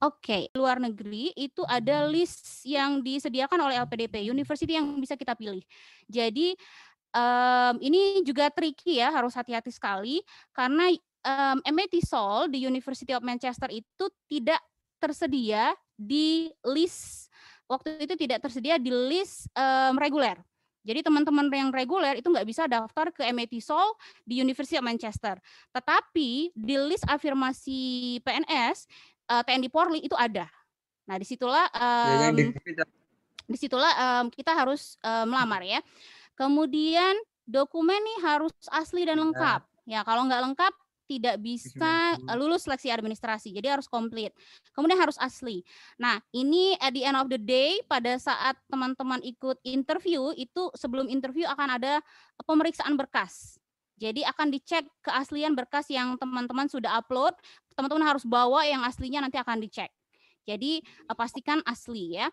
Oke, luar negeri itu ada list yang disediakan oleh LPDP, university yang bisa kita pilih. Jadi, ini juga tricky ya, harus hati-hati sekali karena, MIT Seoul di University of Manchester itu tidak tersedia di list waktu itu tidak tersedia di list, reguler. Jadi teman-teman yang reguler itu nggak bisa daftar ke MIT Seoul di University of Manchester. Tetapi di list afirmasi PNS, TNI Polri itu ada. Nah Ya yang disitulah kita harus, melamar ya. Kemudian dokumen nih harus asli dan lengkap. Ya kalau nggak lengkap tidak bisa lulus seleksi administrasi, jadi harus komplit. Kemudian harus asli. Nah ini at the end of the day pada saat teman-teman ikut interview itu sebelum interview akan ada pemeriksaan berkas. Jadi akan dicek keaslian berkas yang teman-teman sudah upload, teman-teman harus bawa yang aslinya nanti akan dicek. Jadi pastikan asli ya.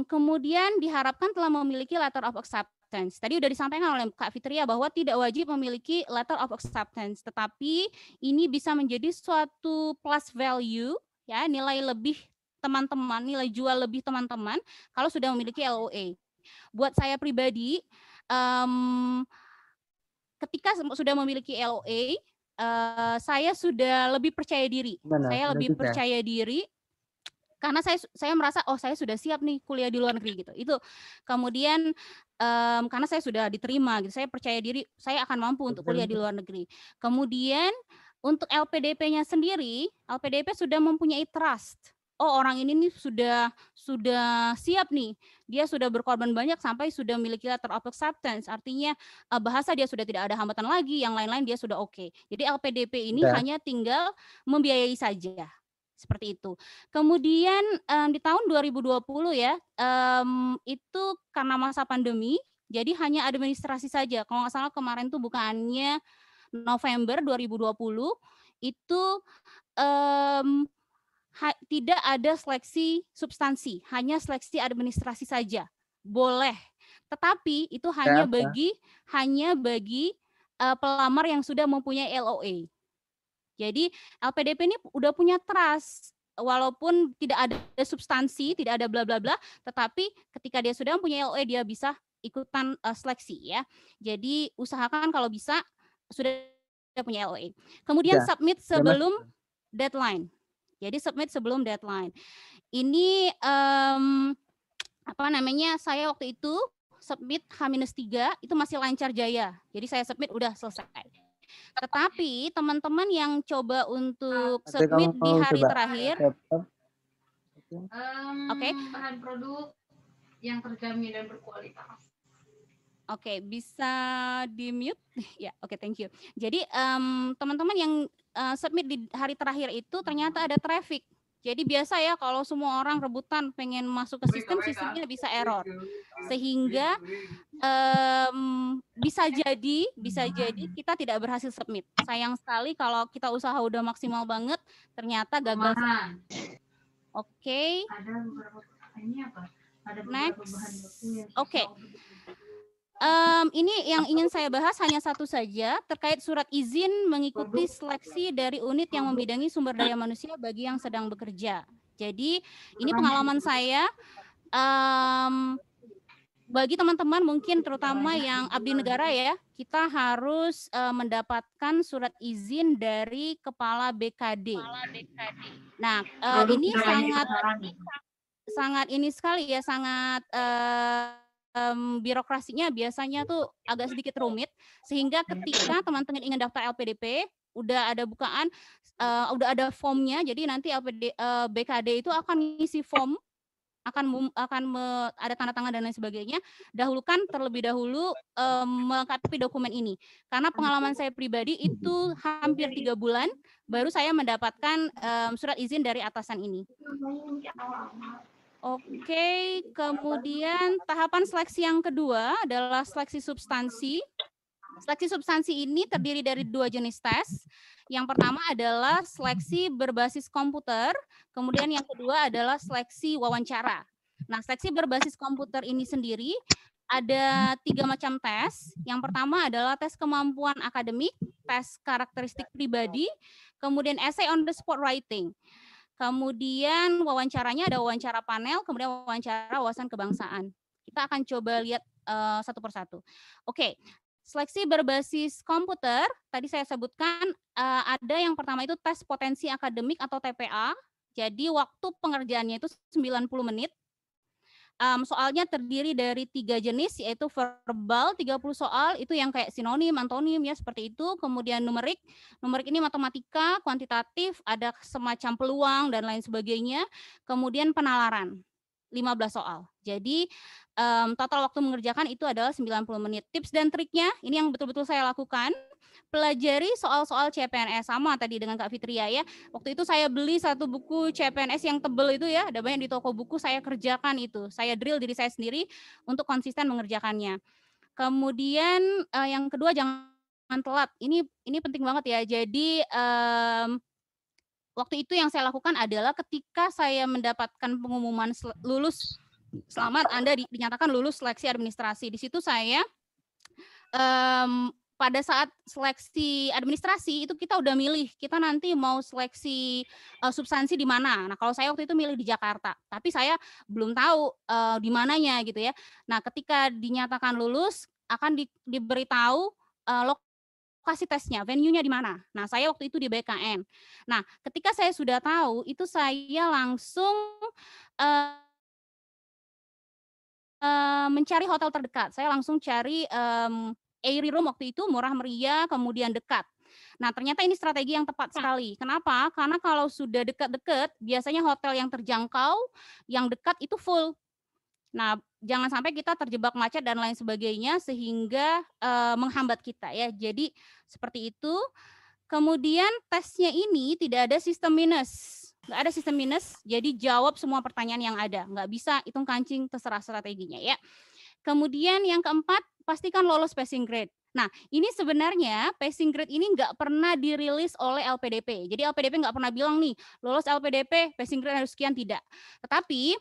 Kemudian diharapkan telah memiliki letter of acceptance. Tadi sudah disampaikan oleh Kak Fitria bahwa tidak wajib memiliki letter of acceptance, tetapi ini bisa menjadi suatu plus value ya, nilai lebih teman-teman, nilai jual lebih teman-teman kalau sudah memiliki LOA. Buat saya pribadi, ketika sudah memiliki LOA, saya sudah lebih percaya diri. Saya lebih percaya diri karena saya merasa oh saya sudah siap nih kuliah di luar negeri gitu. Itu kemudian karena saya sudah diterima gitu, saya percaya diri saya akan mampu untuk kuliah di luar negeri. Kemudian untuk LPDP-nya sendiri, LPDP sudah mempunyai trust. Oh orang ini nih sudah siap nih, dia sudah berkorban banyak sampai sudah memiliki letter of acceptance, artinya bahasa dia sudah tidak ada hambatan lagi, yang lain-lain dia sudah oke. Jadi LPDP ini hanya tinggal membiayai saja. Seperti itu. Kemudian di tahun 2020 ya, itu karena masa pandemi, jadi hanya administrasi saja. Kalau nggak salah kemarin tuh bukannya November 2020, itu tidak ada seleksi substansi, hanya seleksi administrasi saja. Boleh, tetapi itu hanya bagi pelamar yang sudah mempunyai LOA. Jadi LPDP ini udah punya trust, walaupun tidak ada substansi, tidak ada bla bla bla, tetapi ketika dia sudah mempunyai LOA dia bisa ikutan seleksi ya. Jadi usahakan kalau bisa sudah punya LOA. Kemudian submit sebelum deadline. Jadi submit sebelum deadline. Ini apa namanya? Saya waktu itu submit H-3 itu masih lancar jaya. Jadi saya submit udah selesai. Tetapi teman-teman yang coba untuk submit di hari terakhir, bahan produk yang terjamin dan berkualitas. Oke, bisa di-mute? Ya, oke, thank you. Jadi teman-teman yang submit di hari terakhir itu ternyata ada traffic. Jadi biasa ya kalau semua orang rebutan pengen masuk ke sistem, sistemnya bisa error. Sehingga bisa jadi kita tidak berhasil submit. Sayang sekali kalau kita usaha udah maksimal banget, ternyata gagal. Oke. Ada beberapa ini apa? Ada beberapa bahan baku yang Oke. Ini yang ingin saya bahas hanya satu saja terkait surat izin mengikuti seleksi dari unit yang membidangi sumber daya manusia bagi yang sedang bekerja. Jadi ini pengalaman saya. Bagi teman-teman mungkin terutama yang abdi negara ya, kita harus mendapatkan surat izin dari kepala BKD. Nah, ini sangat ini sekali ya, sangat birokrasinya biasanya tuh agak sedikit rumit, sehingga ketika teman-teman ingin daftar LPDP, udah ada bukaan, udah ada formnya, jadi nanti BKD itu akan ngisi form, akan ada tanda tangan dan lain sebagainya. Dahulukan terlebih dahulu melengkapi dokumen ini. Karena pengalaman saya pribadi itu hampir 3 bulan baru saya mendapatkan surat izin dari atasan ini. Oke, kemudian tahapan seleksi yang kedua adalah seleksi substansi. Seleksi substansi ini terdiri dari 2 jenis tes. Yang pertama adalah seleksi berbasis komputer, kemudian yang kedua adalah seleksi wawancara. Nah, seleksi berbasis komputer ini sendiri ada 3 macam tes. Yang pertama adalah tes kemampuan akademik, tes karakteristik pribadi, kemudian essay on the spot writing. Kemudian wawancaranya ada wawancara panel, kemudian wawancara wawasan kebangsaan. Kita akan coba lihat satu persatu. Oke, seleksi berbasis komputer, tadi saya sebutkan ada yang pertama itu tes potensi akademik atau TPA. Jadi waktu pengerjaannya itu 90 menit. Soalnya terdiri dari 3 jenis, yaitu verbal 30 soal, itu yang kayak sinonim, antonim ya seperti itu. Kemudian numerik ini matematika, kuantitatif, ada semacam peluang dan lain sebagainya. Kemudian penalaran 15 soal. Jadi total waktu mengerjakan itu adalah 90 menit. Tips dan triknya, ini yang betul-betul saya lakukan. Pelajari soal-soal CPNS, sama tadi dengan Kak Fitria ya. Waktu itu saya beli satu buku CPNS yang tebel itu ya, ada banyak di toko buku, saya kerjakan itu. Saya drill diri saya sendiri untuk konsisten mengerjakannya. Kemudian yang kedua, jangan telat. Ini penting banget ya. Jadi waktu itu yang saya lakukan adalah ketika saya mendapatkan pengumuman lulus, selamat Anda dinyatakan lulus seleksi administrasi. Di situ saya pada saat seleksi administrasi itu kita udah milih, kita nanti mau seleksi substansi di mana. Nah, kalau saya waktu itu milih di Jakarta, tapi saya belum tahu di mananya gitu ya. Nah, ketika dinyatakan lulus akan diberitahu lokasi tesnya, venue-nya di mana. Nah, saya waktu itu di BKN. Nah, ketika saya sudah tahu, itu saya langsung mencari hotel terdekat. Saya langsung cari Airy Room waktu itu, murah meriah, kemudian dekat. Nah, ternyata ini strategi yang tepat sekali. Kenapa? Karena kalau sudah dekat-dekat, biasanya hotel yang terjangkau, yang dekat itu full. Nah, jangan sampai kita terjebak macet dan lain sebagainya sehingga menghambat kita ya. Jadi seperti itu. Kemudian tesnya ini tidak ada sistem minus. Nggak ada sistem minus, jadi jawab semua pertanyaan yang ada. Nggak bisa hitung kancing, terserah strateginya ya. Kemudian yang keempat, pastikan lolos passing grade. Nah, ini sebenarnya passing grade ini nggak pernah dirilis oleh LPDP. Jadi LPDP nggak pernah bilang nih, lolos LPDP, passing grade harus sekian, tidak. Tetapi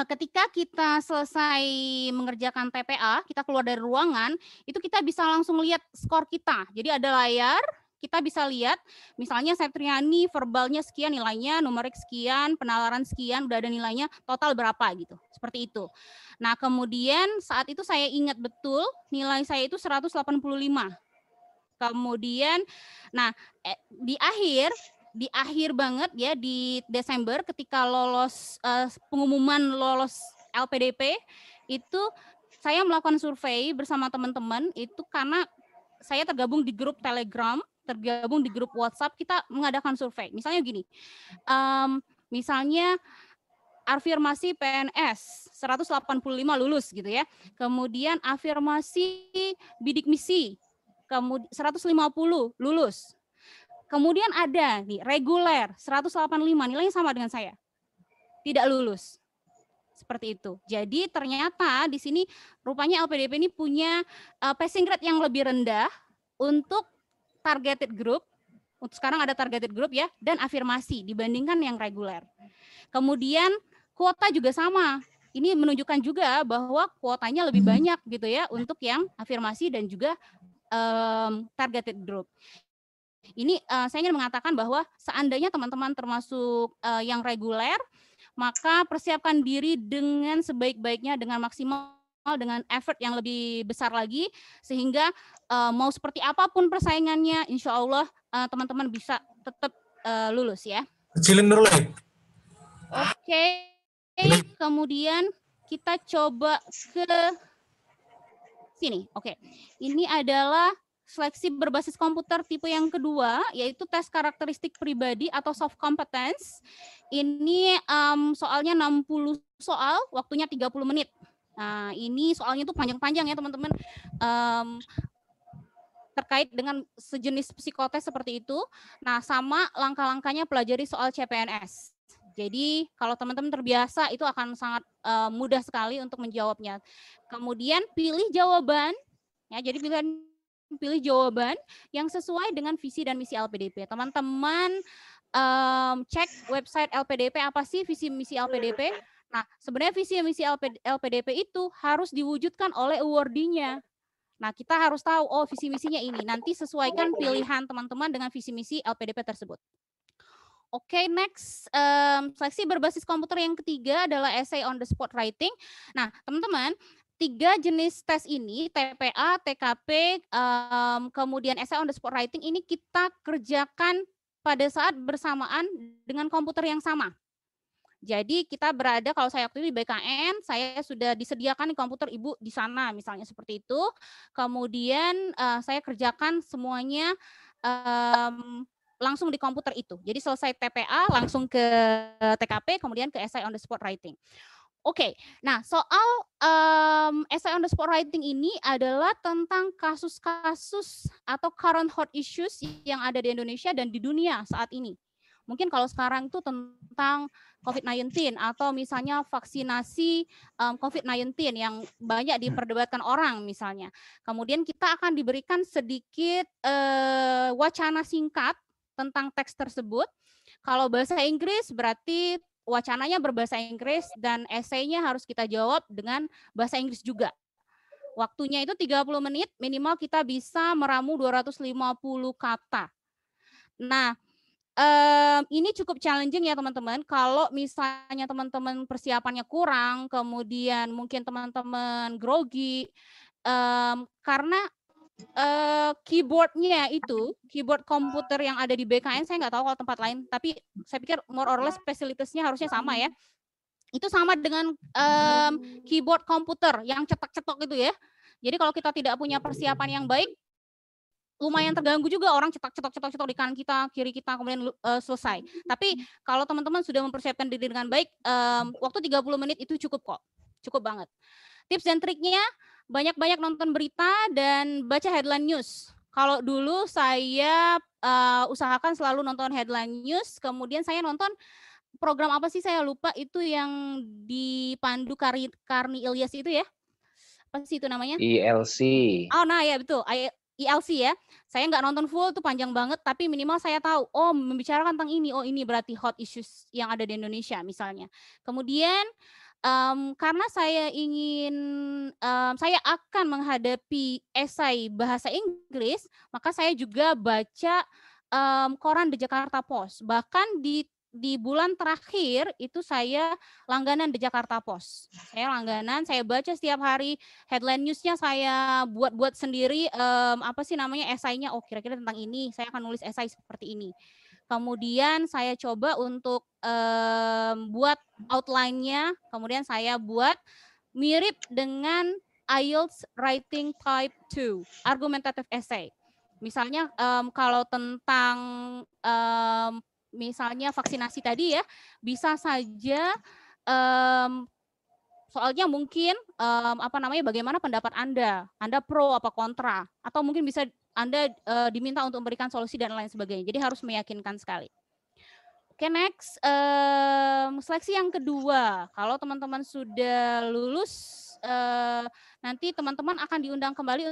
ketika kita selesai mengerjakan TPA, kita keluar dari ruangan, itu kita bisa langsung lihat skor kita. Jadi ada layar, kita bisa lihat, misalnya Septriani verbalnya sekian nilainya, numerik sekian, penalaran sekian, udah ada nilainya, total berapa gitu. Seperti itu. Nah, kemudian saat itu saya ingat betul, nilai saya itu 185. Kemudian, nah di akhir banget ya di Desember ketika lolos pengumuman lolos LPDP itu saya melakukan survei bersama teman-teman itu karena saya tergabung di grup Telegram, tergabung di grup WhatsApp, kita mengadakan survei. Misalnya gini, misalnya afirmasi PNS 185 lulus gitu ya. Kemudian afirmasi bidik misi kemudian 150 lulus. Kemudian ada nih reguler 185 nilainya sama dengan saya. Tidak lulus. Seperti itu. Jadi ternyata di sini rupanya LPDP ini punya passing grade yang lebih rendah untuk targeted group. Untuk sekarang ada targeted group ya dan afirmasi dibandingkan yang reguler. Kemudian kuota juga sama. Ini menunjukkan juga bahwa kuotanya lebih banyak gitu ya untuk yang afirmasi dan juga targeted group. Ini saya ingin mengatakan bahwa seandainya teman-teman termasuk yang reguler, maka persiapkan diri dengan sebaik-baiknya, dengan maksimal, dengan effort yang lebih besar lagi, sehingga mau seperti apapun persaingannya, insya Allah teman-teman bisa tetap lulus ya. Kecilin dulu ya. Oke, kemudian kita coba ke sini. Oke, ini adalah seleksi berbasis komputer tipe yang kedua, yaitu tes karakteristik pribadi atau soft competence. Ini soalnya 60 soal, waktunya 30 menit. Nah, ini soalnya tuh panjang-panjang ya teman-teman. Terkait dengan sejenis psikotes seperti itu. Nah, sama langkah-langkahnya pelajari soal CPNS. Jadi kalau teman-teman terbiasa itu akan sangat mudah sekali untuk menjawabnya. Kemudian pilih jawaban, ya. Jadi pilih jawaban yang sesuai dengan visi dan misi LPDP. Teman-teman cek website LPDP apa sih visi misi LPDP. Nah, sebenarnya visi misi LPDP itu harus diwujudkan oleh awardee-nya. Nah, kita harus tahu, oh visi misinya ini. Nanti sesuaikan pilihan teman-teman dengan visi misi LPDP tersebut. Oke, next, seleksi berbasis komputer yang ketiga adalah essay on the spot writing. Nah, teman-teman, 3 jenis tes ini, TPA, TKP, kemudian essay on the spot writing ini kita kerjakan pada saat bersamaan dengan komputer yang sama. Jadi kita berada, kalau saya waktu itu di BKN, saya sudah disediakan di komputer ibu di sana, misalnya seperti itu. Kemudian saya kerjakan semuanya langsung di komputer itu. Jadi selesai TPA langsung ke TKP, kemudian ke essay on the spot writing. Oke, nah soal essay on the spot writing ini adalah tentang kasus-kasus atau current hot issues yang ada di Indonesia dan di dunia saat ini. Mungkin kalau sekarang itu tentang COVID-19 atau misalnya vaksinasi COVID-19 yang banyak diperdebatkan orang misalnya. Kemudian kita akan diberikan sedikit wacana singkat tentang teks tersebut. Kalau bahasa Inggris berarti wacananya berbahasa Inggris dan esainya harus kita jawab dengan bahasa Inggris juga. Waktunya itu 30 menit, minimal kita bisa meramu 250 kata. Nah, ini cukup challenging ya teman-teman. Kalau misalnya teman-teman persiapannya kurang, kemudian mungkin teman-teman grogi, karena keyboardnya itu, keyboard komputer yang ada di BKN, saya nggak tahu kalau tempat lain, tapi saya pikir more or less fasilitasnya harusnya sama ya. Itu sama dengan keyboard komputer yang cetak-cetok itu ya. Jadi kalau kita tidak punya persiapan yang baik, lumayan terganggu juga, orang cetak-cetok di kanan kita, kiri kita, kemudian selesai. Tapi kalau teman-teman sudah mempersiapkan diri dengan baik, waktu 30 menit itu cukup kok, cukup banget. Tips dan triknya, banyak-banyak nonton berita dan baca headline news. Kalau dulu saya usahakan selalu nonton headline news, kemudian saya nonton program apa sih saya lupa, itu yang dipandu Karni Ilyas itu ya. Apa sih itu namanya? ILC. Oh nah ya betul, ILC ya. Saya nggak nonton full tuh, panjang banget, tapi minimal saya tahu, oh membicarakan tentang ini, oh ini berarti hot issues yang ada di Indonesia misalnya. Kemudian karena saya ingin, saya akan menghadapi esai bahasa Inggris, maka saya juga baca koran The Jakarta Post. Bahkan di bulan terakhir itu saya langganan The Jakarta Post. Saya langganan, saya baca setiap hari, headline newsnya saya buat sendiri, apa sih namanya, esainya, oh kira-kira tentang ini, saya akan nulis esai seperti ini. Kemudian saya coba untuk buat outline-nya, kemudian saya buat mirip dengan IELTS Writing Type 2, argumentative essay. Misalnya kalau tentang misalnya vaksinasi tadi ya, bisa saja soalnya mungkin apa namanya, bagaimana pendapat Anda pro apa kontra, atau mungkin bisa Anda diminta untuk memberikan solusi dan lain sebagainya. Jadi harus meyakinkan sekali. Oke, next, seleksi yang kedua. Kalau teman-teman sudah lulus, nanti teman-teman akan diundang kembali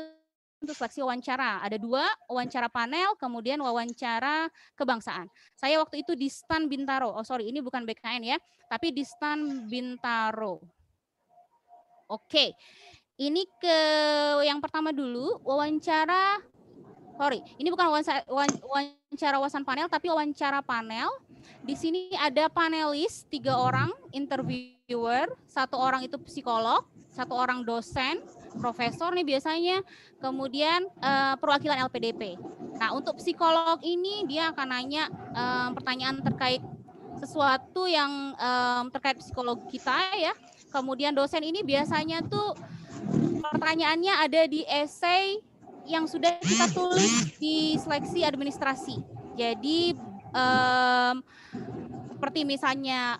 untuk seleksi wawancara. Ada 2, wawancara panel, kemudian wawancara kebangsaan. Saya waktu itu di STAN Bintaro. Oh sorry, ini bukan BKN ya, tapi di STAN Bintaro. Oke, ini ke yang pertama dulu, wawancara, sorry, ini bukan wawancara wawasan panel, tapi wawancara panel. Di sini ada panelis 3 orang, interviewer, 1 orang itu psikolog, 1 orang dosen, profesor nih biasanya, kemudian perwakilan LPDP. Nah, untuk psikolog ini dia akan nanya pertanyaan terkait sesuatu yang terkait psikologi kita ya. Kemudian dosen ini biasanya tuh pertanyaannya ada di esai yang sudah kita tulis di seleksi administrasi. Jadi seperti misalnya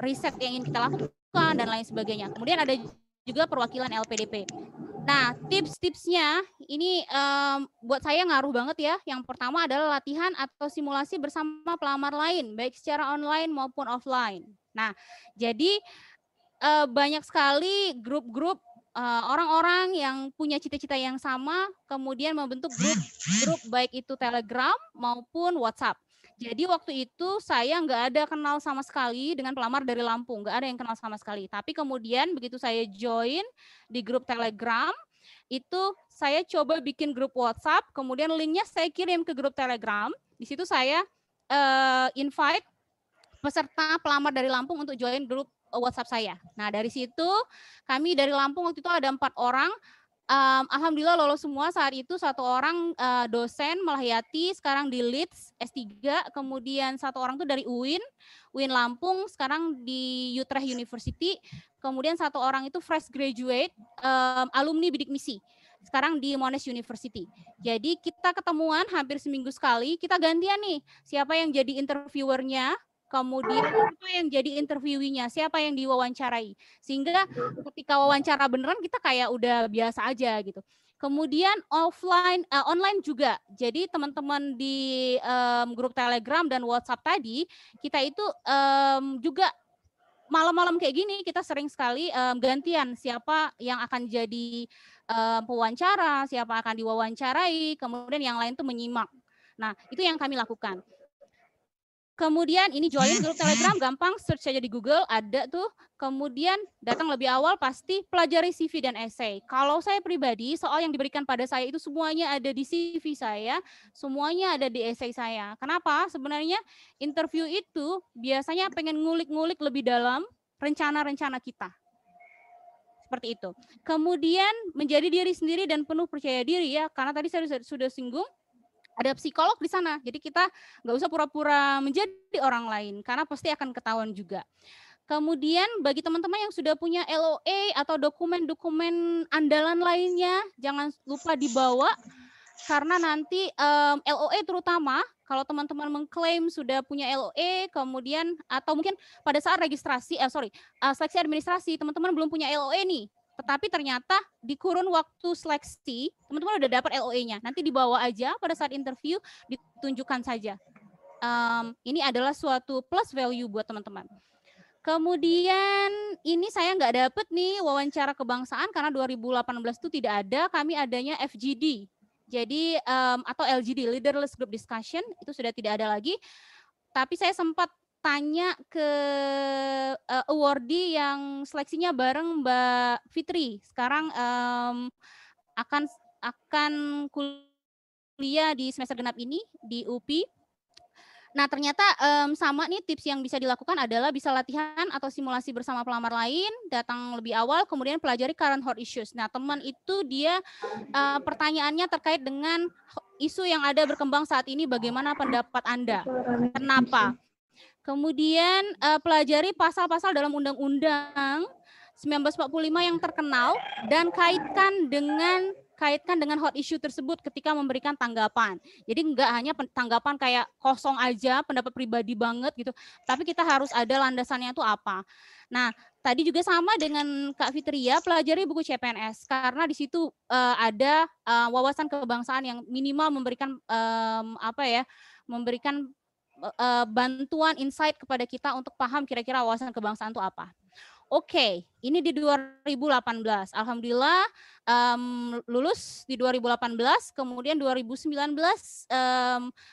riset yang ingin kita lakukan dan lain sebagainya. Kemudian ada juga perwakilan LPDP. Nah, tips-tipsnya ini buat saya ngaruh banget ya. Yang pertama adalah latihan atau simulasi bersama pelamar lain, baik secara online maupun offline. Nah, jadi banyak sekali grup-grup orang-orang yang punya cita-cita yang sama, kemudian membentuk grup baik itu Telegram maupun WhatsApp. Jadi waktu itu saya nggak ada kenal sama sekali dengan pelamar dari Lampung, nggak ada yang kenal sama sekali. Tapi kemudian begitu saya join di grup Telegram, itu saya coba bikin grup WhatsApp, kemudian linknya saya kirim ke grup Telegram. Di situ saya invite peserta pelamar dari Lampung untuk join grup WhatsApp saya. Nah, dari situ kami dari Lampung waktu itu ada 4 orang. Alhamdulillah lolos semua saat itu. 1 orang dosen Melahiyati, sekarang di Leeds S3, kemudian 1 orang tuh dari UIN Lampung, sekarang di Utrecht University, kemudian 1 orang itu fresh graduate, alumni bidik misi, sekarang di Monash University. Jadi kita ketemuan hampir seminggu sekali, kita gantian nih, siapa yang jadi interviewernya, kemudian siapa yang jadi interviewinya, siapa yang diwawancarai. Sehingga ketika wawancara beneran kita kayak udah biasa aja gitu. Kemudian online juga. Jadi teman-teman di grup Telegram dan WhatsApp tadi, kita itu juga malam-malam kayak gini kita sering sekali gantian siapa yang akan jadi pewawancara, siapa akan diwawancarai, kemudian yang lain tuh menyimak. Nah, itu yang kami lakukan. Kemudian ini join grup Telegram, gampang, search saja di Google, ada tuh. Kemudian datang lebih awal, pasti pelajari CV dan essay. Kalau saya pribadi, soal yang diberikan pada saya itu semuanya ada di CV saya, semuanya ada di essay saya. Kenapa? Sebenarnya interview itu biasanya pengen ngulik-ngulik lebih dalam rencana-rencana kita. Seperti itu. Kemudian menjadi diri sendiri dan penuh percaya diri ya, karena tadi saya sudah singgung, ada psikolog di sana, jadi kita nggak usah pura-pura menjadi orang lain, karena pasti akan ketahuan juga. Kemudian bagi teman-teman yang sudah punya LOA atau dokumen-dokumen andalan lainnya, jangan lupa dibawa, karena nanti LOA terutama, kalau teman-teman mengklaim sudah punya LOA, kemudian atau mungkin pada saat registrasi, seleksi administrasi, teman-teman belum punya LOA nih, tetapi ternyata di kurun waktu seleksi, teman-teman udah dapat LOA-nya. Nanti dibawa aja pada saat interview, ditunjukkan saja. Ini adalah suatu plus value buat teman-teman. Kemudian ini saya nggak dapet nih wawancara kebangsaan karena 2018 itu tidak ada, kami adanya FGD. Jadi atau LGD, Leaderless Group Discussion, itu sudah tidak ada lagi. Tapi saya sempat tanya ke awardee yang seleksinya bareng Mbak Fitri. Sekarang akan kuliah di semester genap ini di UPI. Nah, ternyata sama nih tips yang bisa dilakukan adalah bisa latihan atau simulasi bersama pelamar lain, datang lebih awal, kemudian pelajari current hot issues. Nah, teman itu dia pertanyaannya terkait dengan isu yang ada berkembang saat ini, bagaimana pendapat Anda? Kenapa? Kemudian pelajari pasal-pasal dalam Undang-Undang 1945 yang terkenal dan kaitkan dengan hot issue tersebut ketika memberikan tanggapan. Jadi enggak hanya tanggapan kayak kosong aja, pendapat pribadi banget gitu, tapi kita harus ada landasannya itu apa. Nah, tadi juga sama dengan Kak Fitria, pelajari buku CPNS karena di situ ada wawasan kebangsaan yang minimal memberikan memberikan bantuan insight kepada kita untuk paham kira-kira wawasan kebangsaan itu apa. Oke, ini di 2018. Alhamdulillah lulus di 2018, kemudian 2019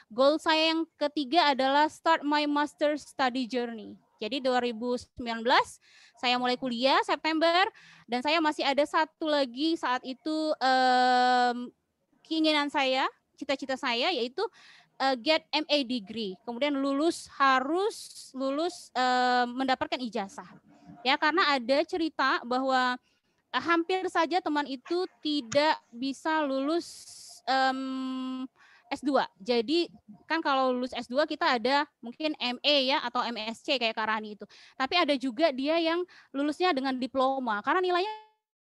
goal saya yang ketiga adalah start my master study journey. Jadi 2019 saya mulai kuliah September dan saya masih ada satu lagi saat itu keinginan saya, cita-cita saya yaitu get MA degree, kemudian harus lulus mendapatkan ijazah. Ya, karena ada cerita bahwa hampir saja teman itu tidak bisa lulus S2. Jadi kan kalau lulus S2 kita ada mungkin MA ya atau MSc kayak Kak Rani itu. Tapi ada juga dia yang lulusnya dengan diploma karena nilainya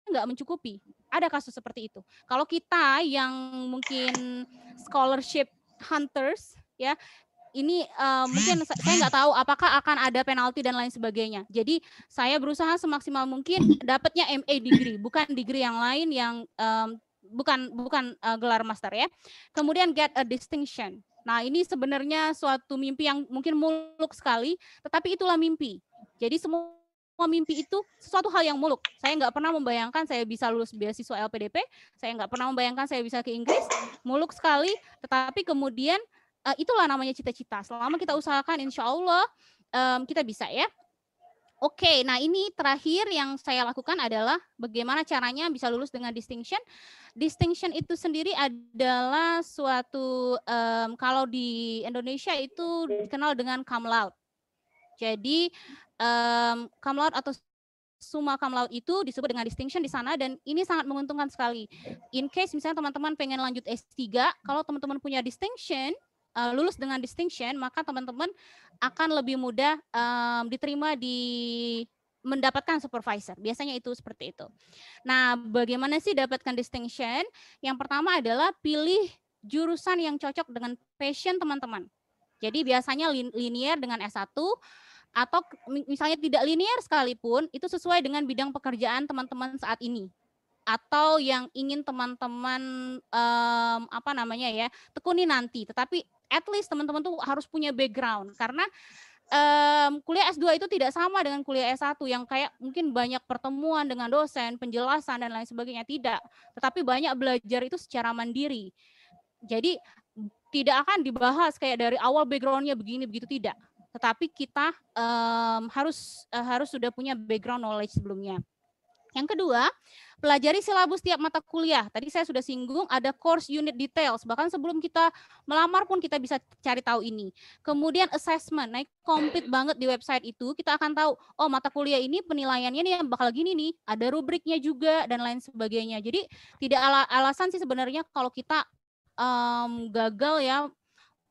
nggak mencukupi. Ada kasus seperti itu. Kalau kita yang mungkin scholarship hunters ya, ini mungkin saya nggak tahu apakah akan ada penalti dan lain sebagainya. Jadi saya berusaha semaksimal mungkin dapatnya MA degree, bukan degree yang lain yang bukan gelar master ya. Kemudian get a distinction. Nah, ini sebenarnya suatu mimpi yang mungkin muluk sekali, tetapi itulah mimpi. Jadi semua mimpi itu sesuatu hal yang muluk. Saya nggak pernah membayangkan saya bisa lulus beasiswa LPDP, saya nggak pernah membayangkan saya bisa ke Inggris, muluk sekali, tetapi kemudian itulah namanya cita-cita. Selama kita usahakan, insya Allah kita bisa ya. Oke, nah ini terakhir yang saya lakukan adalah bagaimana caranya bisa lulus dengan distinction. Distinction itu sendiri adalah suatu, kalau di Indonesia itu dikenal dengan cum laude. Jadi, cum laude atau summa cum laude itu disebut dengan distinction di sana dan ini sangat menguntungkan sekali. In case misalnya teman-teman pengen lanjut S3, kalau teman-teman punya distinction, lulus dengan distinction, maka teman-teman akan lebih mudah diterima di mendapatkan supervisor. Biasanya itu seperti itu. Nah, bagaimana sih dapatkan distinction? Yang pertama adalah pilih jurusan yang cocok dengan passion teman-teman. Jadi biasanya linear dengan S1 atau misalnya tidak linear sekalipun, itu sesuai dengan bidang pekerjaan teman-teman saat ini. Atau yang ingin teman-teman tekuni nanti. Tetapi at least teman-teman tuh harus punya background karena kuliah S2 itu tidak sama dengan kuliah S1 yang kayak mungkin banyak pertemuan dengan dosen, penjelasan dan lain sebagainya, tidak. Tetapi banyak belajar itu secara mandiri. Jadi tidak akan dibahas kayak dari awal background-nya begini begitu, tidak. Tetapi kita harus sudah punya background knowledge sebelumnya. Yang kedua, pelajari silabus tiap mata kuliah. Tadi saya sudah singgung ada course unit details. Bahkan sebelum kita melamar pun kita bisa cari tahu ini. Kemudian assessment, naik komplit banget di website itu. Kita akan tahu, oh mata kuliah ini penilaiannya nih yang bakal gini nih. Ada rubriknya juga dan lain sebagainya. Jadi tidak alasan sih sebenarnya kalau kita gagal ya.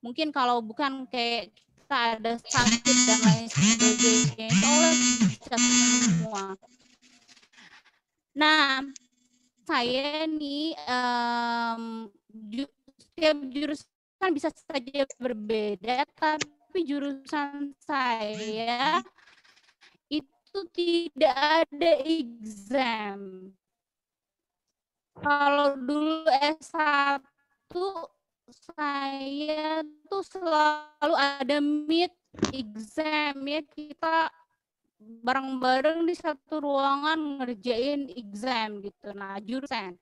Mungkin kalau bukan kayak kita ada sakit dan lain sebagainya. Soalnya bisa semua. Nah, saya nih setiap jurusan bisa saja berbeda, tapi jurusan saya itu tidak ada exam. Kalau dulu S1 saya tuh selalu ada mid exam ya, kita bareng-bareng di satu ruangan ngerjain exam gitu. Nah, jurusan.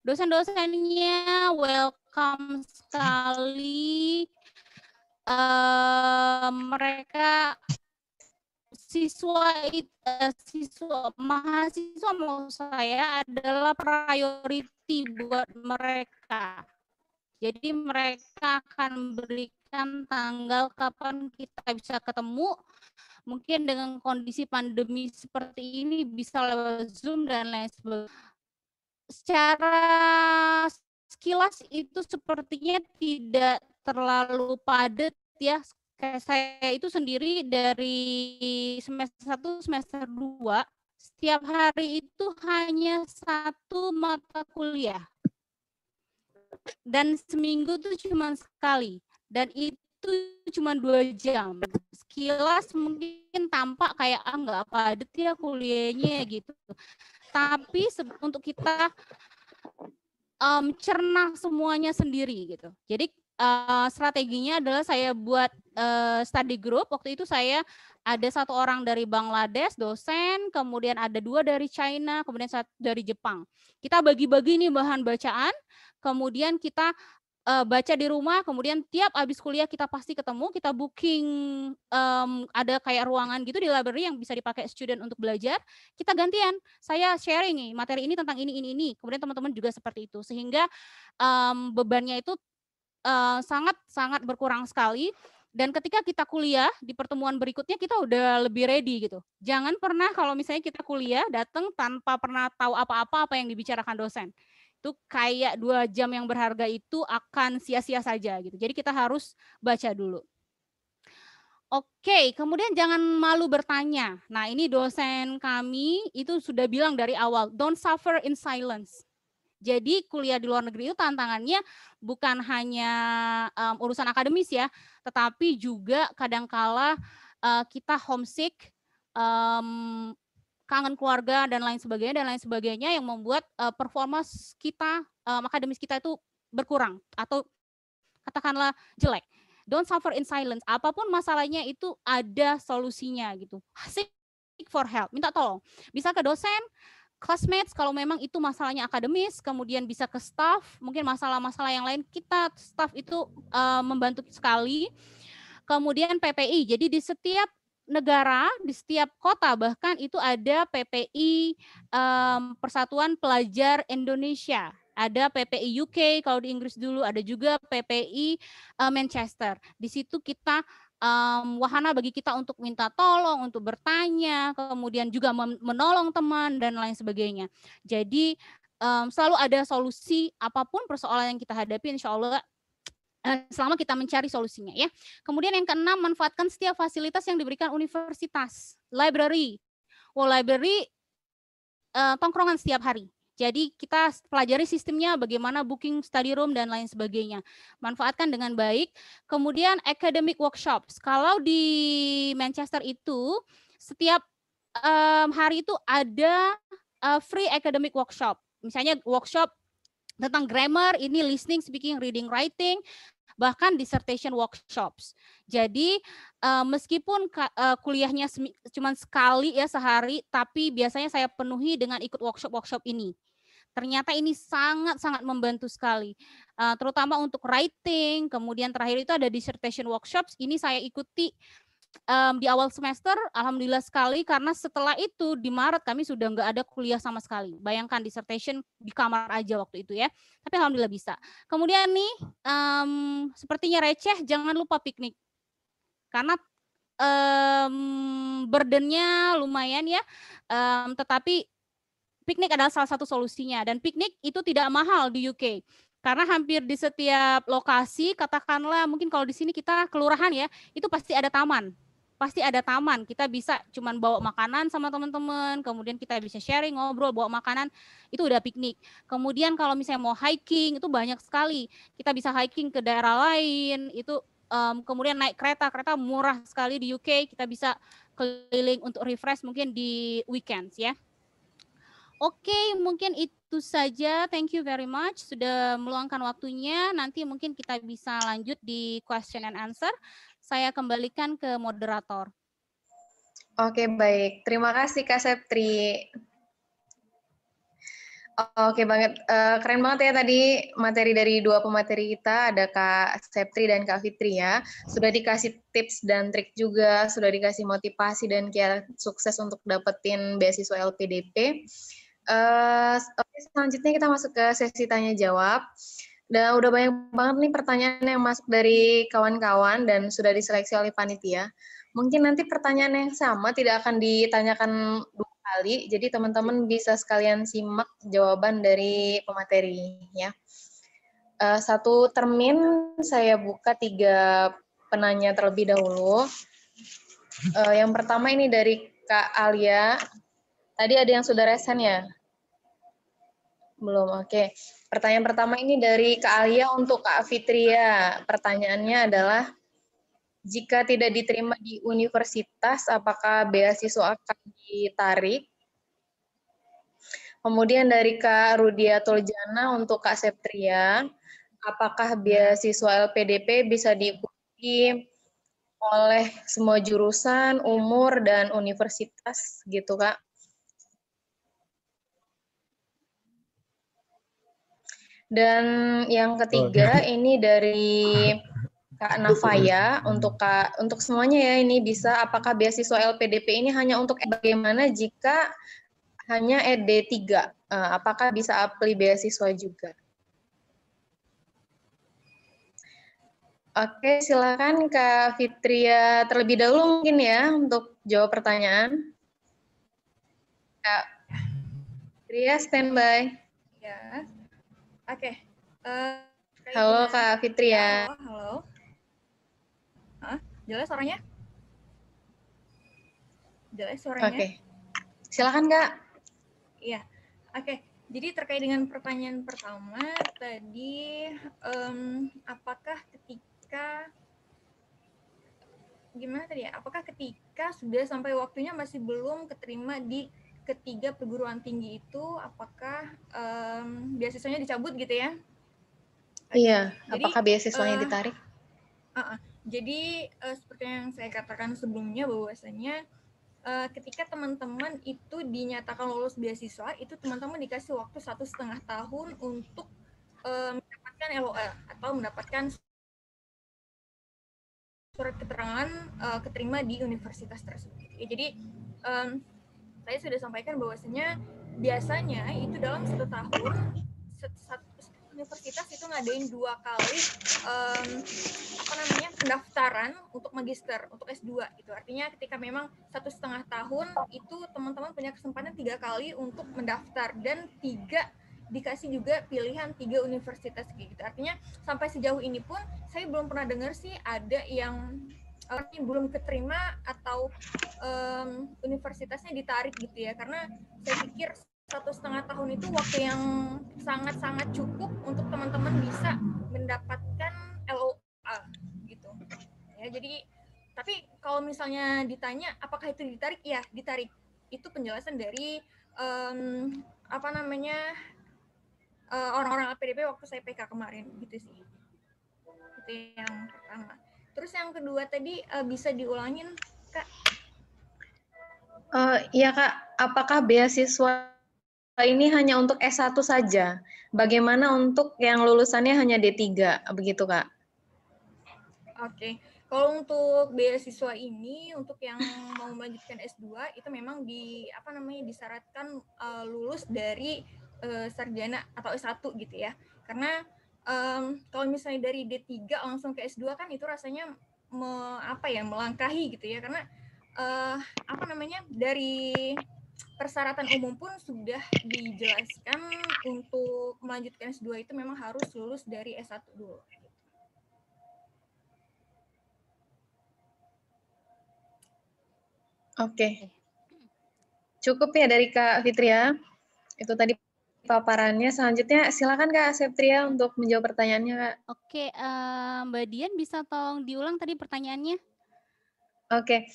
Dosen-dosennya welcome sekali. Mereka mahasiswa mau saya adalah priority buat mereka. Jadi mereka akan berikan tanggal kapan kita bisa ketemu. Mungkin dengan kondisi pandemi seperti ini bisa lewat Zoom dan lain sebagainya. Secara sekilas itu sepertinya tidak terlalu padat ya. Kayak saya itu sendiri dari semester 1 semester 2 setiap hari itu hanya 1 mata kuliah. Dan seminggu tuh cuma sekali dan itu cuma 2 jam. Sekilas mungkin tampak kayak nggak padat ya kuliahnya gitu. Tapi untuk kita cerna semuanya sendiri gitu. Jadi strateginya adalah saya buat study group. Waktu itu saya ada 1 orang dari Bangladesh, dosen, kemudian ada 2 dari China, kemudian 1 dari Jepang. Kita bagi-bagi nih bahan bacaan, kemudian kita baca di rumah, kemudian tiap habis kuliah kita pasti ketemu, kita booking ada kayak ruangan gitu di library yang bisa dipakai student untuk belajar, kita gantian. Saya sharing nih, materi ini tentang ini. Kemudian teman-teman juga seperti itu. Sehingga bebannya itu sangat berkurang sekali. Dan ketika kita kuliah di pertemuan berikutnya kita udah lebih ready gitu. Jangan pernah kalau misalnya kita kuliah datang tanpa pernah tahu apa yang dibicarakan dosen. Itu kayak 2 jam yang berharga itu akan sia-sia saja gitu. Jadi kita harus baca dulu. Oke, kemudian jangan malu bertanya. Nah, ini dosen kami itu sudah bilang dari awal, don't suffer in silence. Jadi kuliah di luar negeri itu tantangannya bukan hanya urusan akademis ya, tetapi juga kadangkala kita homesick, kangen keluarga dan lain sebagainya yang membuat performa kita akademis kita itu berkurang atau katakanlah jelek. Don't suffer in silence. Apapun masalahnya itu ada solusinya gitu. Seek for help, minta tolong. Bisa ke dosen, classmates kalau memang itu masalahnya akademis, kemudian bisa ke staff, mungkin masalah-masalah yang lain kita staff itu membantu sekali. Kemudian PPI, jadi di setiap negara, di setiap kota bahkan itu ada PPI Persatuan Pelajar Indonesia. Ada PPI UK kalau di Inggris dulu, ada juga PPI Manchester. Di situ kita wahana bagi kita untuk minta tolong, untuk bertanya, kemudian juga menolong teman dan lain sebagainya. Jadi selalu ada solusi apapun persoalan yang kita hadapi, insya Allah selama kita mencari solusinya ya. Kemudian yang keenam, manfaatkan setiap fasilitas yang diberikan universitas. Library. Library tongkrongan setiap hari. Jadi kita pelajari sistemnya, bagaimana booking study room dan lain sebagainya. Manfaatkan dengan baik. Kemudian academic workshops. Kalau di Manchester itu setiap hari itu ada free academic workshop. Misalnya workshop tentang grammar, ini listening, speaking, reading, writing, bahkan dissertation workshops. Jadi meskipun kuliahnya cuma sekali ya sehari, tapi biasanya saya penuhi dengan ikut workshop-workshop ini. Ternyata ini sangat-sangat membantu sekali, terutama untuk writing. Kemudian terakhir itu ada dissertation workshops, ini saya ikuti di awal semester, alhamdulillah sekali, karena setelah itu di Maret kami sudah nggak ada kuliah sama sekali. Bayangkan dissertation di kamar aja waktu itu ya, tapi alhamdulillah bisa. Kemudian nih, sepertinya receh, jangan lupa piknik. Karena burdennya lumayan ya, tetapi piknik adalah salah satu solusinya. Dan piknik itu tidak mahal di UK. Karena hampir di setiap lokasi, katakanlah mungkin kalau di sini kita kelurahan ya, itu pasti ada taman. Pasti ada taman, kita bisa cuman bawa makanan sama teman-teman, kemudian kita bisa sharing, ngobrol, bawa makanan, itu udah piknik. Kemudian kalau misalnya mau hiking, itu banyak sekali. Kita bisa hiking ke daerah lain, itu kemudian naik kereta murah sekali di UK, kita bisa keliling untuk refresh mungkin di weekends ya. Oke, mungkin itu saja. Thank you very much sudah meluangkan waktunya. Nanti mungkin kita bisa lanjut di question and answer. Saya kembalikan ke moderator. Oke, baik. Terima kasih Kak Septri. Oke banget, keren banget ya tadi materi dari dua pemateri kita, ada Kak Septri dan Kak Fitri ya. Sudah dikasih tips dan trik juga, sudah dikasih motivasi dan kiat sukses untuk dapetin beasiswa LPDP. Oke, selanjutnya kita masuk ke sesi tanya jawab. Dan udah banyak banget nih pertanyaan yang masuk dari kawan-kawan dan sudah diseleksi oleh panitia. Mungkin nanti pertanyaan yang sama tidak akan ditanyakan dua kali, jadi teman-teman bisa sekalian simak jawaban dari pemateri ya. Satu termin saya buka 3 penanya terlebih dahulu. Yang pertama ini dari Kak Alia. Tadi ada yang sudah resen ya? Belum, oke. Pertanyaan pertama ini dari Kak Alia untuk Kak Fitria. Pertanyaannya adalah, jika tidak diterima di universitas, apakah beasiswa akan ditarik? Kemudian dari Kak Rudia Tuljana untuk Kak Septria, apakah beasiswa LPDP bisa diikuti oleh semua jurusan, umur, dan universitas gitu Kak? Dan yang ketiga ini dari Kak Nafaya, untuk semuanya ya, ini bisa, apakah beasiswa LPDP ini hanya untuk bagaimana jika hanya ED3, apakah bisa apply beasiswa juga? Oke, silakan Kak Fitria terlebih dahulu mungkin ya untuk jawab pertanyaan. Kak Fitria, standby. Ya, oke. Halo Kak Fitria. Halo. Jelas suaranya? Jelas suaranya? Oke, silakan Kak. Iya, oke. Jadi terkait dengan pertanyaan pertama tadi, apakah ketika gimana tadi ya? Apakah ketika sudah sampai waktunya masih belum keterima di ketiga perguruan tinggi itu, apakah beasiswanya dicabut gitu ya? Iya, apakah beasiswanya ditarik? Jadi seperti yang saya katakan sebelumnya bahwasanya ketika teman-teman itu dinyatakan lolos beasiswa, itu teman-teman dikasih waktu 1,5 tahun untuk mendapatkan LOA atau mendapatkan surat keterangan keterima di universitas tersebut. Ya, jadi saya sudah sampaikan bahwasanya biasanya itu dalam 1 tahun universitas itu ngadain 2 kali pendaftaran untuk magister, untuk S2 gitu. Artinya ketika memang 1,5 tahun itu teman-teman punya kesempatan 3 kali untuk mendaftar dan 3 dikasih juga pilihan 3 universitas gitu. Artinya sampai sejauh ini pun saya belum pernah dengar sih ada yang belum keterima atau universitasnya ditarik gitu ya, karena saya pikir 1,5 tahun itu waktu yang sangat-sangat cukup untuk teman-teman bisa mendapatkan LOA gitu ya. Jadi tapi kalau misalnya ditanya apakah itu ditarik, ya ditarik. Itu penjelasan dari orang-orang LPDP waktu saya PK kemarin gitu sih. Itu yang pertama. Terus yang kedua tadi bisa diulangin, Kak? Iya Kak, apakah beasiswa ini hanya untuk S1 saja? Bagaimana untuk yang lulusannya hanya D3, begitu Kak? Oke. Kalau untuk beasiswa ini, untuk yang mau melanjutkan S2 itu memang disyaratkan lulus dari sarjana atau S1 gitu ya. Karena kalau misalnya dari D3 langsung ke S2 kan itu rasanya melangkahi gitu ya. Karena dari persyaratan umum pun sudah dijelaskan untuk melanjutkan S2 itu memang harus lulus dari S1 dulu. Oke. Cukup ya dari Kak Fitria. Itu tadi paparannya. Selanjutnya silakan Kak Septria untuk menjawab pertanyaannya Kak. Oke, Mbak Dian bisa tolong diulang tadi pertanyaannya? Oke.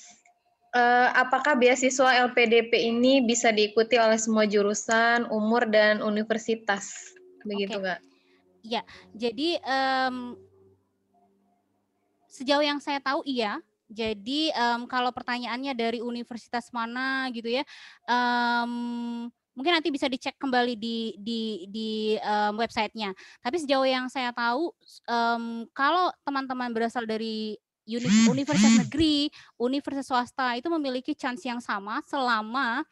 Apakah beasiswa LPDP ini bisa diikuti oleh semua jurusan, umur, dan universitas? Begitu Kak? Iya, jadi sejauh yang saya tahu iya. Jadi kalau pertanyaannya dari universitas mana gitu ya, mungkin nanti bisa dicek kembali di websitenya. Tapi sejauh yang saya tahu, kalau teman-teman berasal dari universitas negeri, universitas swasta itu memiliki chance yang sama selama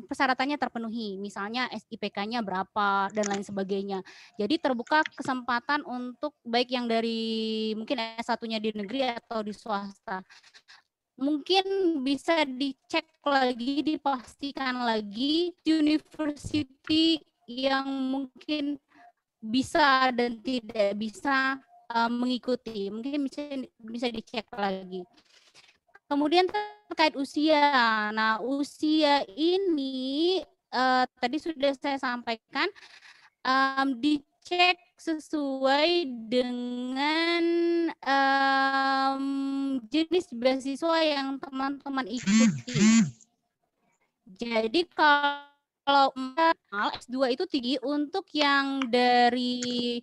persyaratannya terpenuhi, misalnya IPK-nya berapa dan lain sebagainya. Jadi terbuka kesempatan untuk baik yang dari mungkin S1-nya di negeri atau di swasta. Mungkin bisa dicek lagi, dipastikan lagi university yang mungkin bisa dan tidak bisa mengikuti. Mungkin bisa dicek lagi. Kemudian terkait usia. Nah, usia ini tadi sudah saya sampaikan dicek sesuai dengan jenis beasiswa yang teman-teman ikuti. Jadi kalau S2 itu tinggi untuk yang dari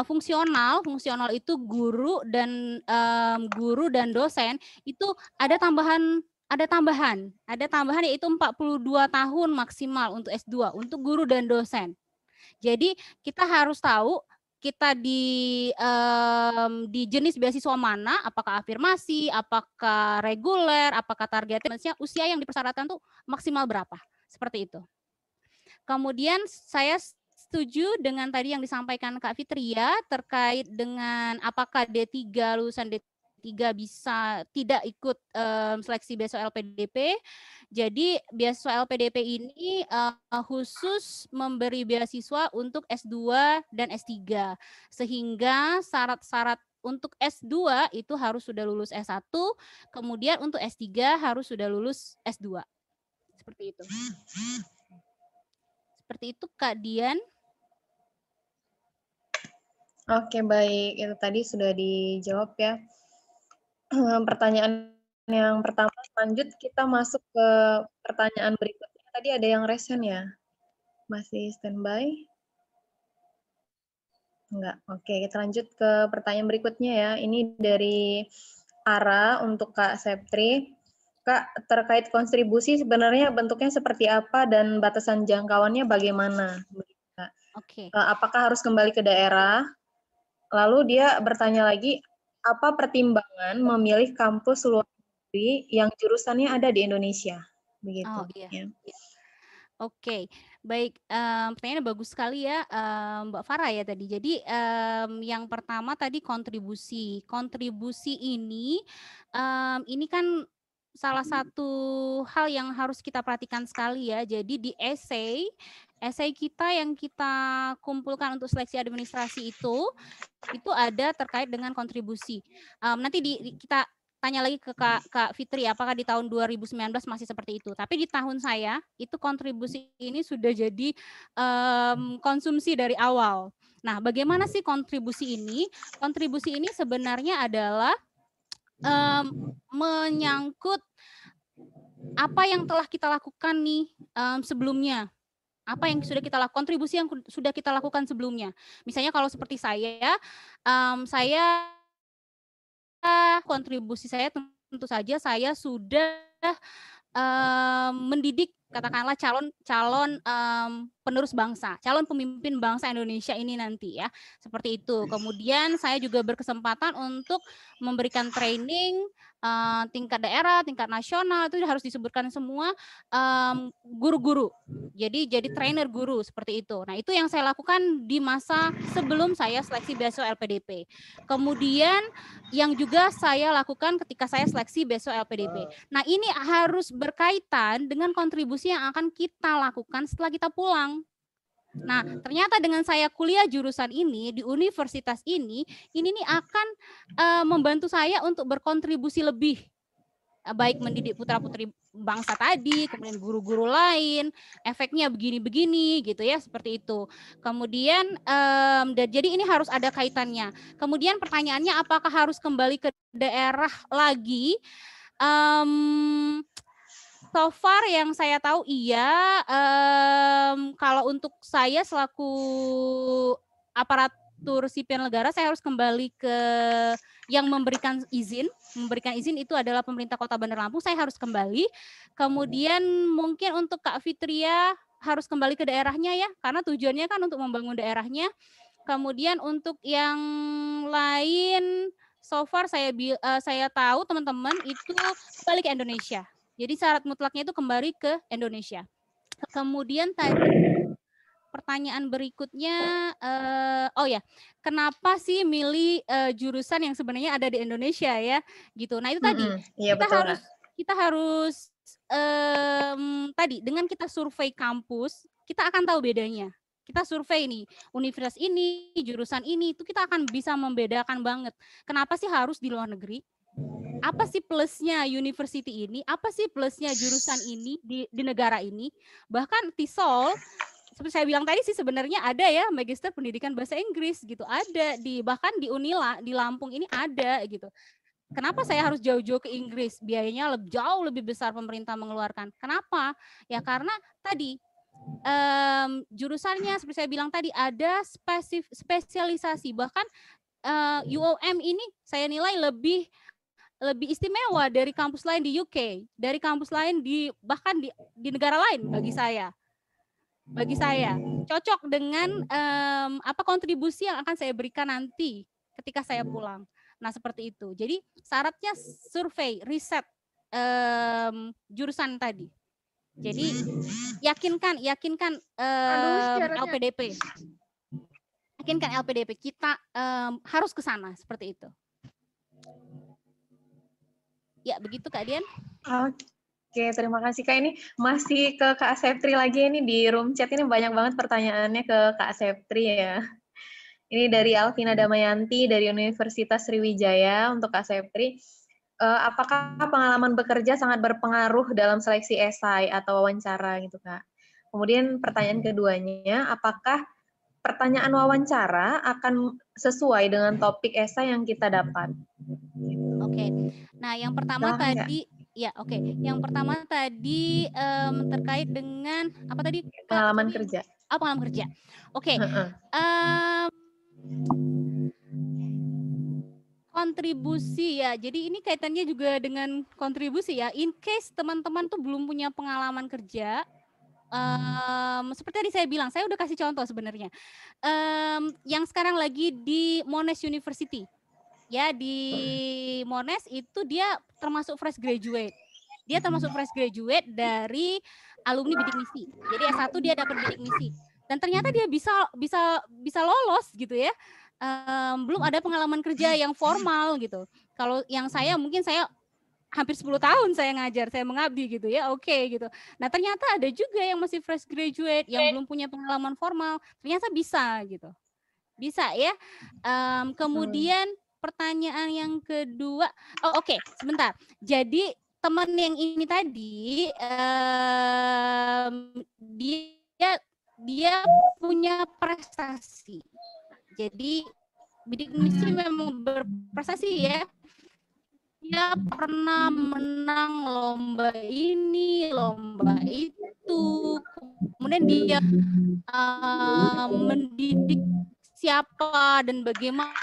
fungsional itu guru dan dosen itu ada tambahan yaitu 42 tahun maksimal untuk S2 untuk guru dan dosen. Jadi kita harus tahu kita di jenis beasiswa mana, apakah afirmasi, apakah reguler, apakah targetnya, usia yang dipersyaratkan tuh maksimal berapa, seperti itu. Kemudian saya setuju dengan tadi yang disampaikan Kak Fitria terkait dengan apakah D3 lulusan D3 bisa tidak ikut seleksi beasiswa LPDP. Jadi beasiswa LPDP ini khusus memberi beasiswa untuk S2 dan S3. Sehingga syarat-syarat untuk S2 itu harus sudah lulus S1, kemudian untuk S3 harus sudah lulus S2. Seperti itu. Seperti itu Kak Dian. Oke, baik. Itu tadi sudah dijawab ya. Pertanyaan yang pertama, lanjut kita masuk ke pertanyaan berikutnya. Tadi ada yang resen ya? Masih standby? Enggak. Oke, kita lanjut ke pertanyaan berikutnya ya. Ini dari Ara untuk Kak Septri. Kak, terkait kontribusi sebenarnya bentuknya seperti apa dan batasan jangkauannya bagaimana? Oke. Apakah harus kembali ke daerah? Lalu dia bertanya lagi, apa pertimbangan memilih kampus luar negeri yang jurusannya ada di Indonesia? Begitu. Oh iya. Ya. Oke, baik. Pertanyaannya bagus sekali ya, Mbak Farah ya tadi. Jadi yang pertama tadi kontribusi. Kontribusi ini kan salah satu hal yang harus kita perhatikan sekali ya. Jadi di essay kita yang kita kumpulkan untuk seleksi administrasi itu ada terkait dengan kontribusi. Nanti kita tanya lagi ke Kak Fitri, apakah di tahun 2019 masih seperti itu. Tapi di tahun saya, itu kontribusi ini sudah jadi konsumsi dari awal. Nah, bagaimana sih kontribusi ini? Kontribusi ini sebenarnya adalah menyangkut apa yang telah kita lakukan nih sebelumnya. Apa yang sudah kita lakukan, kontribusi yang sudah kita lakukan sebelumnya. Misalnya kalau seperti saya kontribusi saya tentu saja saya sudah mendidik katakanlah calon penerus bangsa, calon pemimpin bangsa Indonesia ini nanti ya, seperti itu. Kemudian saya juga berkesempatan untuk memberikan training tingkat daerah, tingkat nasional, itu harus disebutkan semua guru-guru. Jadi trainer guru seperti itu. Nah, itu yang saya lakukan di masa sebelum saya seleksi beasiswa LPDP. Kemudian yang juga saya lakukan ketika saya seleksi beasiswa LPDP. Nah, ini harus berkaitan dengan kontribusi yang akan kita lakukan setelah kita pulang. Nah, ternyata dengan saya kuliah jurusan ini di universitas ini nih akan membantu saya untuk berkontribusi lebih, baik mendidik putra-putri bangsa tadi, kemudian guru-guru lain, efeknya begini-begini gitu ya, seperti itu. Kemudian jadi ini harus ada kaitannya. Kemudian pertanyaannya, apakah harus kembali ke daerah lagi? So far yang saya tahu iya, kalau untuk saya selaku aparatur sipil negara, saya harus kembali ke yang memberikan izin itu adalah pemerintah Kota Bandar Lampung, saya harus kembali. Kemudian mungkin untuk Kak Fitria harus kembali ke daerahnya ya, karena tujuannya kan untuk membangun daerahnya. Kemudian untuk yang lain, so far saya tahu teman-teman itu kembali ke Indonesia. Jadi syarat mutlaknya itu kembali ke Indonesia. Kemudian tadi pertanyaan berikutnya, oh ya, kenapa sih milih jurusan yang sebenarnya ada di Indonesia ya, gitu. Nah itu tadi iya, kita harus tadi dengan kita survei kampus, kita akan tahu bedanya. Kita survei nih, universitas ini, jurusan ini, itu kita akan bisa membedakan banget. Kenapa sih harus di luar negeri? Apa sih plusnya university ini? Apa sih plusnya jurusan ini di negara ini? Bahkan TESOL, seperti saya bilang tadi sih sebenarnya ada ya Magister Pendidikan Bahasa Inggris gitu, ada bahkan di Unila di Lampung ini ada gitu. Kenapa saya harus jauh-jauh ke Inggris? Biayanya jauh lebih besar pemerintah mengeluarkan. Kenapa? Ya karena tadi jurusannya seperti saya bilang tadi ada spesialisasi. Bahkan UOM ini saya nilai lebih istimewa dari kampus lain di UK, dari kampus lain bahkan di negara lain bagi saya. Bagi saya cocok dengan apa kontribusi yang akan saya berikan nanti ketika saya pulang. Nah, seperti itu. Jadi syaratnya survei, riset jurusan tadi. Jadi yakinkan LPDP. Yakinkan LPDP kita harus ke sana seperti itu. Ya, begitu Kak Dian. Oke, terima kasih Kak. Ini masih ke Kak Septri lagi, ini di room chat ini banyak banget pertanyaannya ke Kak Septri ya. Ini dari Alvina Damayanti dari Universitas Sriwijaya untuk Kak Septri. Apakah pengalaman bekerja sangat berpengaruh dalam seleksi esai atau wawancara gitu Kak? Kemudian pertanyaan keduanya, apakah pertanyaan wawancara akan sesuai dengan topik esai yang kita dapat? Oke. Nah, yang pertama tadi ya, oke. Yang pertama tadi terkait dengan apa tadi? Pengalaman kerja. Pengalaman kerja. Oke. Kontribusi ya. Jadi ini kaitannya juga dengan kontribusi ya. In case teman-teman tuh belum punya pengalaman kerja, seperti tadi saya bilang, saya udah kasih contoh sebenarnya. Yang sekarang lagi di Monash University. Ya, di Monash itu dia termasuk fresh graduate. Dia termasuk fresh graduate dari alumni bidik misi. Jadi S1 dia dapat bidik misi. Dan ternyata dia bisa lolos gitu ya. Belum ada pengalaman kerja yang formal gitu. Kalau yang saya mungkin saya hampir 10 tahun saya ngajar, saya mengabdi gitu ya, oke gitu. Nah ternyata ada juga yang masih fresh graduate, yang belum punya pengalaman formal, ternyata bisa gitu. Bisa ya. Kemudian pertanyaan yang kedua, oke, sebentar. Jadi teman yang ini tadi, dia punya prestasi. Jadi bidik misi memang berprestasi ya. Dia pernah menang lomba ini, lomba itu. Kemudian dia mendidik siapa dan bagaimana.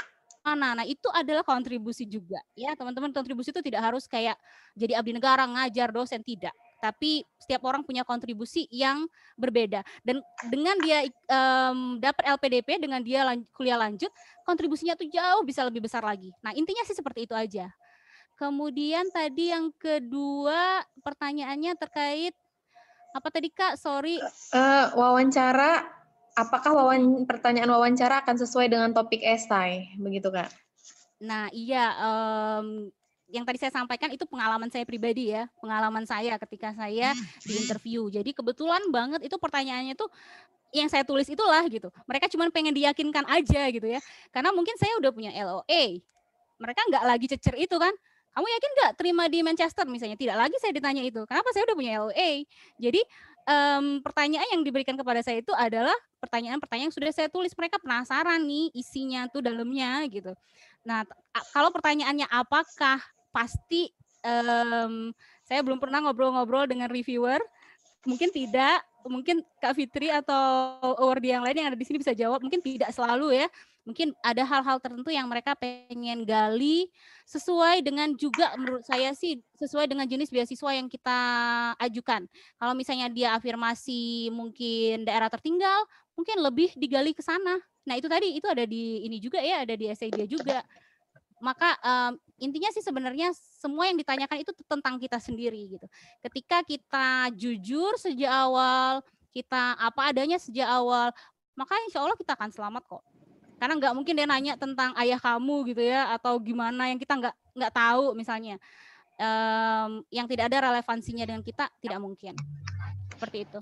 Nah, itu adalah kontribusi juga. Ya, teman-teman, kontribusi itu tidak harus kayak jadi abdi negara, ngajar, dosen, tidak. Tapi setiap orang punya kontribusi yang berbeda. Dan dengan dia dapat LPDP, dengan dia kuliah lanjut, kontribusinya tuh jauh bisa lebih besar lagi. Nah, intinya sih seperti itu aja. Kemudian tadi yang kedua pertanyaannya terkait apa tadi Kak? Sorry. Wawancara, apakah pertanyaan wawancara akan sesuai dengan topik esai, begitu Kak? Nah iya, yang tadi saya sampaikan itu pengalaman saya pribadi ya, pengalaman saya ketika saya di interview. Jadi kebetulan banget itu pertanyaannya tuh yang saya tulis itulah gitu. Mereka cuma pengen diyakinkan aja gitu ya. Karena mungkin saya udah punya LOA. Mereka nggak lagi cecer itu kan. Kamu yakin nggak terima di Manchester misalnya? Tidak lagi saya ditanya itu. Kenapa? Saya udah punya LOA. Jadi pertanyaan yang diberikan kepada saya itu adalah pertanyaan-pertanyaan yang sudah saya tulis. Mereka penasaran nih isinya tuh dalamnya gitu. Nah, kalau pertanyaannya apakah pasti, saya belum pernah ngobrol-ngobrol dengan reviewer. Mungkin tidak, mungkin Kak Fitri atau awardee yang lain yang ada di sini bisa jawab. Mungkin tidak selalu ya. Mungkin ada hal-hal tertentu yang mereka pengen gali sesuai dengan juga menurut saya sih sesuai dengan jenis beasiswa yang kita ajukan. Kalau misalnya dia afirmasi mungkin daerah tertinggal, mungkin lebih digali ke sana. Nah itu tadi itu ada di ini juga ya, ada di essay dia juga. Maka intinya sih sebenarnya semua yang ditanyakan itu tentang kita sendiri gitu. Ketika kita jujur sejak awal, kita apa adanya sejak awal, maka insya Allah kita akan selamat kok. Karena nggak mungkin dia nanya tentang ayah kamu gitu ya, atau gimana yang kita nggak tahu misalnya, yang tidak ada relevansinya dengan kita, tidak mungkin. Seperti itu.